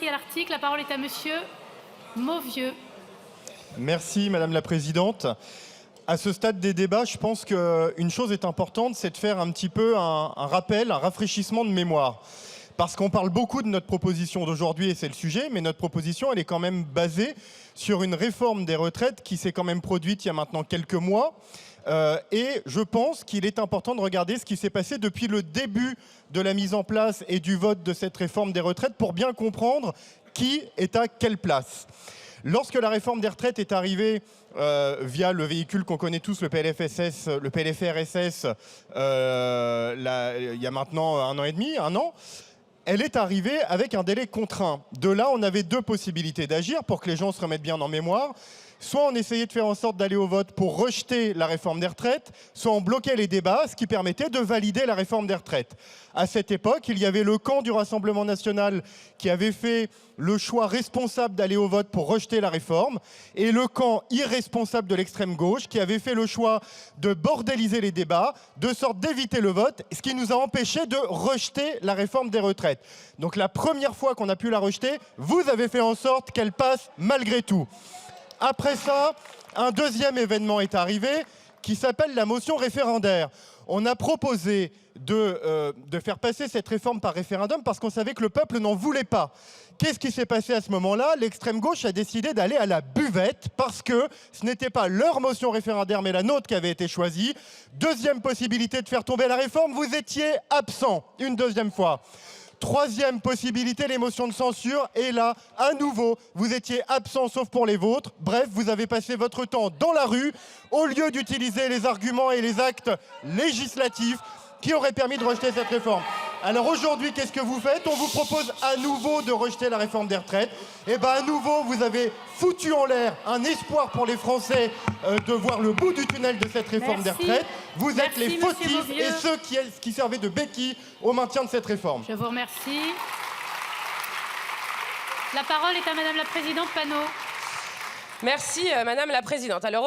inscrits à l'article. La parole est à monsieur Mauvieux. Merci Madame la Présidente. À ce stade des débats, je pense qu'une chose est importante, c'est de faire un petit peu un rappel, un rafraîchissement de mémoire. Parce qu'on parle beaucoup de notre proposition d'aujourd'hui, et c'est le sujet, mais notre proposition, elle est quand même basée sur une réforme des retraites qui s'est quand même produite il y a maintenant quelques mois. Et je pense qu'il est important de regarder ce qui s'est passé depuis le début de la mise en place et du vote de cette réforme des retraites pour bien comprendre qui est à quelle place. Lorsque la réforme des retraites est arrivée via le véhicule qu'on connaît tous, le PLFRSS, il y a maintenant un an et demi, un an, elle est arrivée avec un délai contraint. De là, on avait deux possibilités d'agir pour que les gens se remettent bien en mémoire. Soit on essayait de faire en sorte d'aller au vote pour rejeter la réforme des retraites, soit on bloquait les débats, ce qui permettait de valider la réforme des retraites. À cette époque, il y avait le camp du Rassemblement national qui avait fait le choix responsable d'aller au vote pour rejeter la réforme, et le camp irresponsable de l'extrême gauche qui avait fait le choix de bordéliser les débats, de sorte d'éviter le vote, ce qui nous a empêchés de rejeter la réforme des retraites. Donc la première fois qu'on a pu la rejeter, vous avez fait en sorte qu'elle passe malgré tout. Après ça, un deuxième événement est arrivé qui s'appelle la motion référendaire. On a proposé de faire passer cette réforme par référendum parce qu'on savait que le peuple n'en voulait pas. Qu'est-ce qui s'est passé à ce moment-là? L'extrême gauche a décidé d'aller à la buvette parce que ce n'était pas leur motion référendaire mais la nôtre qui avait été choisie. Deuxième possibilité de faire tomber la réforme, vous étiez absent une deuxième fois. Troisième possibilité, les motions de censure. Et là, à nouveau, vous étiez absent sauf pour les vôtres. Bref, vous avez passé votre temps dans la rue au lieu d'utiliser les arguments et les actes législatifs qui auraient permis de rejeter cette réforme. Alors aujourd'hui, qu'est-ce que vous faites? On vous propose à nouveau de rejeter la réforme des retraites. Et bien à nouveau, vous avez foutu en l'air un espoir pour les Français de voir le bout du tunnel de cette réforme des retraites. Vous êtes les fautifs et ceux qui servaient de béquille au maintien de cette réforme. Je vous remercie. La parole est à Madame la Présidente Panot. Merci Madame la Présidente. Alors,